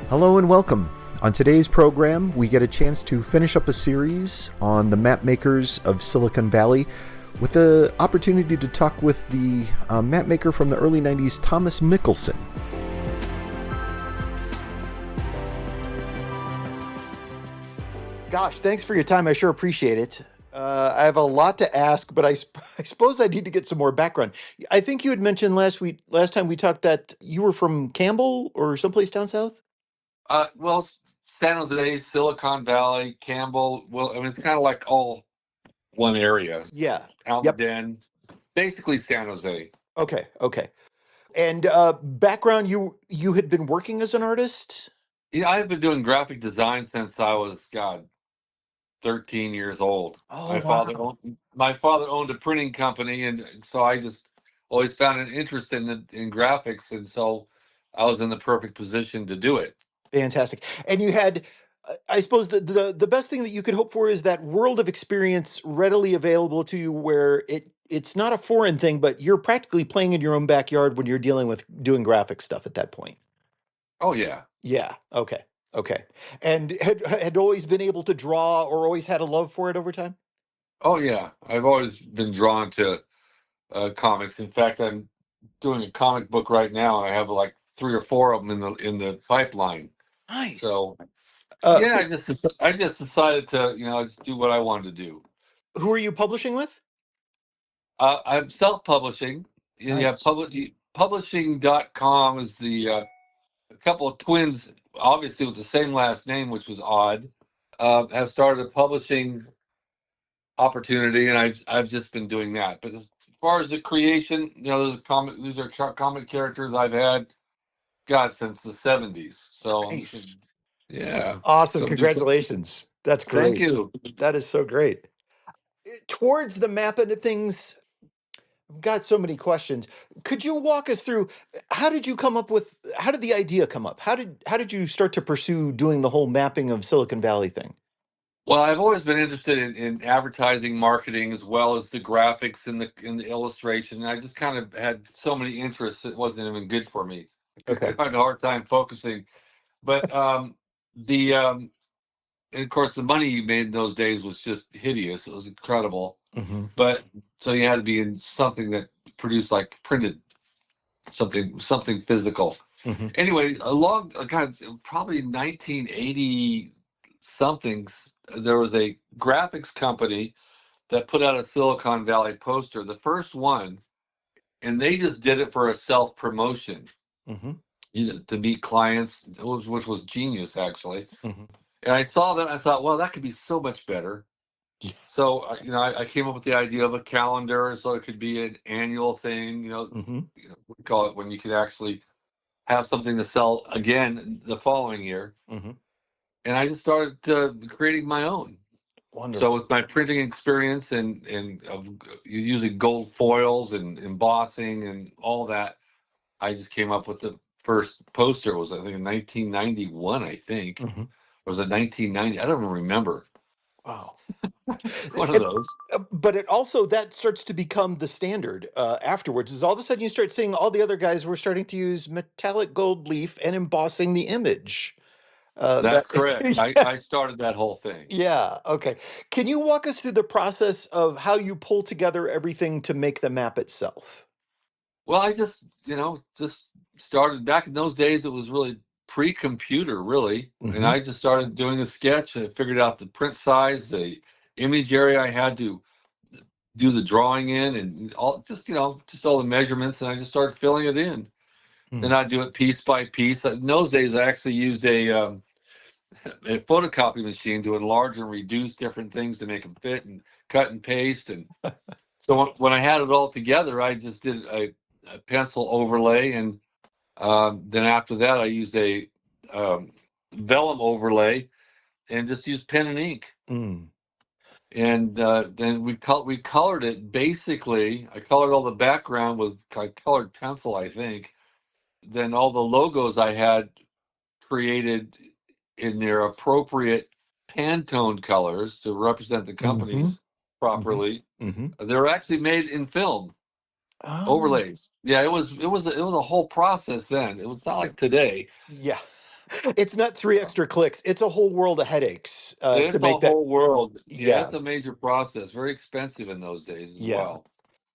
Hello and welcome. On today's program, we get a chance to finish up a series on the mapmakers of Silicon Valley with the opportunity to talk with the mapmaker from the early 90s, Thomas Mikkelsen. Gosh, thanks for your time. I sure appreciate it. I have a lot to ask, but I suppose I need to get some more background. I think you had mentioned last time we talked, that you were from Campbell or someplace down south? Well, San Jose, Silicon Valley, Campbell. Well, I mean, it's kind of like all one area. Yeah. Yep. Almaden, basically San Jose. Okay. And background, you had been working as an artist? Yeah, I've been doing graphic design since I was, 13 years old. Oh, wow. My father owned a printing company, and so I just always found an interest in graphics, and so I was in the perfect position to do it. Fantastic. And you had, I suppose the best thing that you could hope for is that world of experience readily available to you, where it's not a foreign thing, but you're practically playing in your own backyard when you're dealing with doing graphic stuff at that point. Oh yeah, Yeah. Okay. And had always been able to draw, or always had a love for it over time? oh yeah. I've always been drawn to comics. In fact, I'm doing a comic book right now, and I have like three or four of them in the pipeline. Nice. So Uh, yeah, I just decided to just do what I wanted to do. who are you publishing with? I'm self-publishing. You have Nice. publishing.com is a couple of twins, obviously with the same last name, which was odd. Have started a publishing opportunity, and I've just been doing that. But as far as the creation, these are comic characters I've had, since the '70s. So Nice. yeah. Awesome. So do some, Congratulations. That's thank great. you. That is so great. Towards the mapping of things, I've got so many questions. Could you walk us through, how did the idea come up? How did you start to pursue doing the whole mapping of Silicon Valley thing? Well, I've always been interested in advertising, marketing, as well as the graphics and the illustration. I just kind of had so many interests, it wasn't even good for me. I Okay. had a hard time focusing. But the and of course, the money you made in those days was just hideous. It was incredible. Hmm. But so you had to be in something that produced, like, printed something physical. Hmm. Anyway, along, probably 1980 somethings, there was a graphics company that put out a Silicon Valley poster, the first one, and they just did it for a self promotion, Hmm. to meet clients, which was genius, actually. Hmm. And I saw that, I thought, well, that could be so much better. Yeah. So I came up with the idea of a calendar, so it could be an annual thing. Hmm. We call it when you could actually have something to sell again the following year. Hmm. And I just started creating my own. So Wonderful. with my printing experience and of using gold foils and embossing and all that, I just came up with the first poster. It was, I think, in 1991. I think, Hmm. or was it 1990? I don't even remember. Wow. One of And, those. but it also, that starts to become the standard afterwards. Is all of a sudden you start seeing all the other guys were starting to use metallic gold leaf and embossing the image. That's That correct. I, yeah. I started that whole thing. Yeah, okay. Can you walk us through the process of how you pull together everything to make the map itself? Well, I just started back in those days. It was really pre-computer, really, and Hmm. I just started doing a sketch. I figured out the print size, the image area I had to do the drawing in, and just all the measurements, and I just started filling it in. Then Mm. I do it piece by piece. In those days, I actually used a photocopy machine to enlarge and reduce different things to make them fit, and cut and paste. And so when I had it all together, I just did a pencil overlay, and then after that, I used a um, vellum overlay and just used pen and ink. Mm. And then we colored it. Basically, I colored all the background with colored pencil, I think. Then all the logos I had created in their appropriate Pantone colors to represent the Hmm. companies Hmm. properly. Hmm. They were actually made in film. overlays. Yeah, it was a whole process then. It was not like today. Yeah. It's not three extra clicks. It's a whole world of headaches to It's a make that. whole world. Yeah, Yeah. it's a major process. Very expensive in those days as Yeah. well.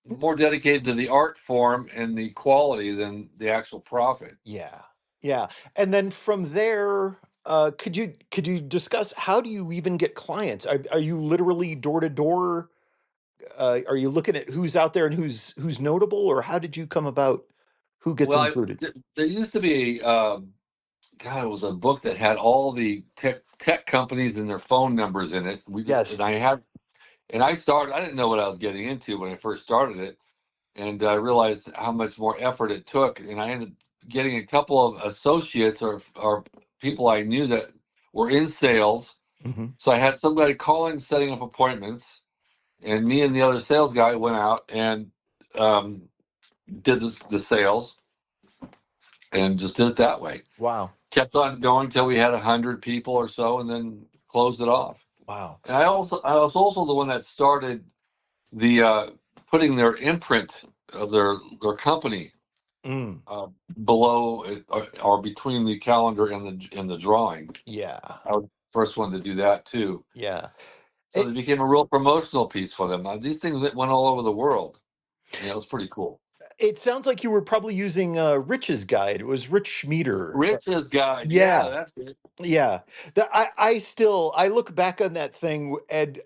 More dedicated to the art form and the quality than the actual profit. Yeah. Yeah. And then from there, could you discuss how do you even get clients? Are you literally door to door? Are you looking at who's out there and who's notable, or how did you come about who gets Well, included? there used to be God, it was a book that had all the tech companies and their phone numbers in it. Yes. I started. I didn't know what I was getting into when I first started it, and I realized how much more effort it took. And I ended up getting a couple of associates or people I knew that were in sales. Hmm. So I had somebody calling, setting up appointments, and me and the other sales guy went out and um, did the sales and just did it that way. Wow. Kept on going till we had 100 people or so, and then closed it off. Wow. And I was also the one that started the putting their imprint of their company Mm. uh, below or between the calendar and the drawing. Yeah. I was the first one to do that too. Yeah. So it became a real promotional piece for them. These things that went all over the world. Yeah, it was pretty cool. It sounds like you were probably using Rich's guide. It was Rich Schmieder. Rich's guide. Yeah, Yeah, that's it. yeah. I look back on that thing and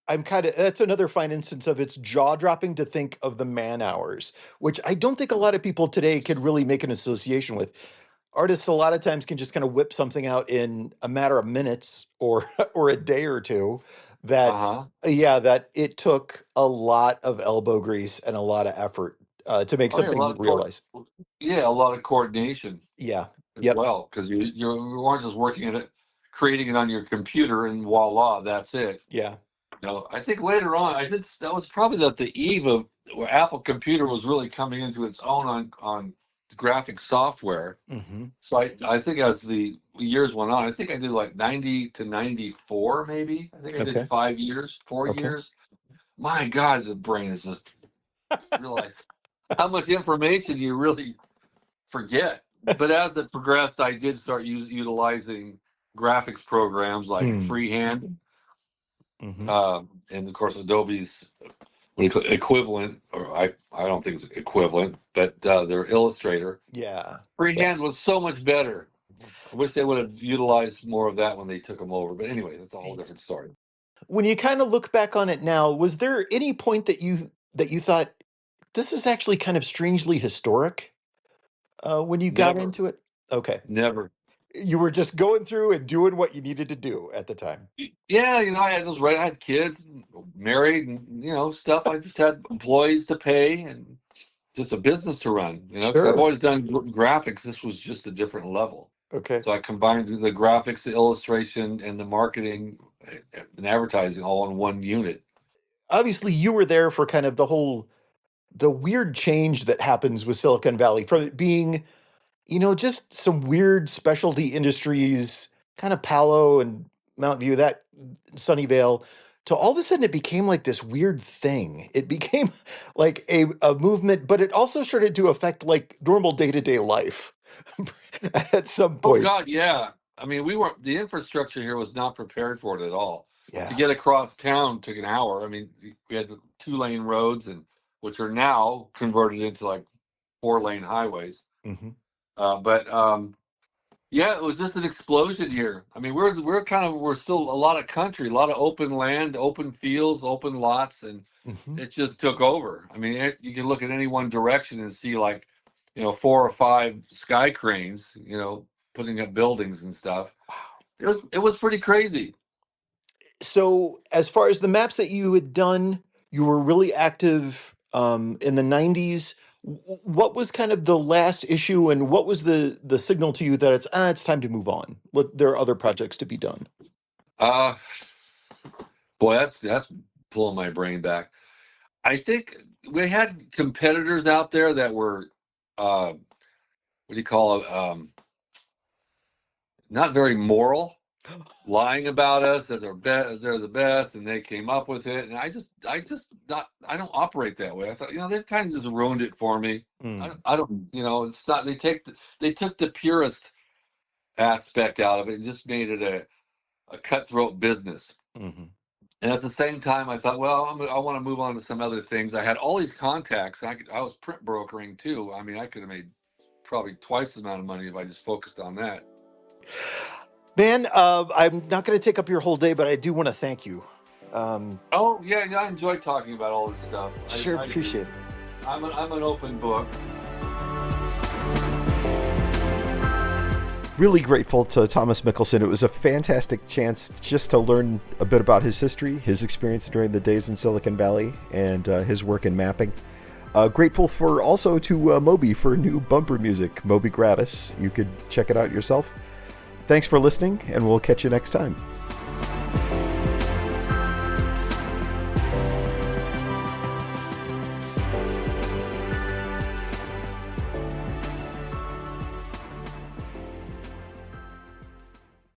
I'm kind of that's another fine instance of it's jaw dropping to think of the man hours, which I don't think a lot of people today could really make an association with. Artists a lot of times can just kind of whip something out in a matter of minutes or or a day or two Uh that huh. yeah, that it took a lot of elbow grease and a lot of effort to make Oh yeah, something realize. a lot of coordination Yeah. as Yep. well, because you weren't just working at it, creating it on your computer, and voila, that's it. Yeah. No, I think later on, I did. That was probably at the eve of where Apple Computer was really coming into its own on graphic software. Hmm. So I think as the years went on, I think I did like 90 to 94, maybe. I think I did Okay. 5 years, four Okay. years. My God, the brain is just realize how much information you really forget. But as it progressed, I did start utilizing graphics programs like Mm. Freehand, Hmm. and of course Adobe's what do you call equivalent, or I don't think it's equivalent, but their Illustrator. Yeah. Yeah. Freehand was so much better. I wish they would have utilized more of that when they took them over. But anyway, that's a whole different story. When you kind of look back on it now, was there any point that you thought this is actually kind of strangely historic when you got Never, into it? Okay. never. You were just going through and doing what you needed to do at the time. Yeah, I had those right. I had kids, married, and stuff. I just had employees to pay and just a business to run. Because I've Sure. always done graphics. This was just a different level. Okay. So I combined the graphics, the illustration, and the marketing and advertising all in one unit. Obviously, you were there for kind of the weird change that happens with Silicon Valley from it being just some weird specialty industries, kind of Palo and Mountain View, that Sunnyvale, to all of a sudden it became like this weird thing. It became like a movement, but it also started to affect like normal day-to-day life at some Oh point. God, yeah. I mean, the infrastructure here was not prepared for it at all. To Yeah. get across town took an hour. I mean, we had the 2-lane roads, and which are now converted into like 4-lane highways. Hmm. But yeah, it was just an explosion here. I mean, we're still a lot of country, a lot of open land, open fields, open lots, and Hmm. it just took over. I mean, you can look at any one direction and see like, 4 or 5 sky cranes, putting up buildings and stuff. It was pretty crazy. So, as far as the maps that you had done, you were really active in the 90s. What was kind of the last issue, and what was the signal to you that it's time to move on? There are other projects to be done. Uh, boy, that's pulling my brain back. I think we had competitors out there that were, what do you call it? Not very moral. lying about us that they're the best, and they came up with it. And I don't operate that way. I thought, they've kind of just ruined it for me. Mm, I don't, it's not. They took the purest aspect out of it and just made it a cutthroat business. mhm. And at the same time, I thought, well, I want to move on to some other things. I had all these contacts. I was print brokering too. I mean, I could have made probably twice the amount of money if I just focused on that. Man, I'm not going to take up your whole day, but I do want to thank you. Oh yeah, yeah, I enjoy talking about all this stuff. Sure, I do. appreciate it. I'm an open book. Really grateful to Thomas Mikkelsen. It was a fantastic chance just to learn a bit about his history, his experience during the days in Silicon Valley, and his work in mapping. Grateful for also to Moby for new bumper music, Moby Gratis. You could check it out yourself. Thanks for listening, and we'll catch you next time.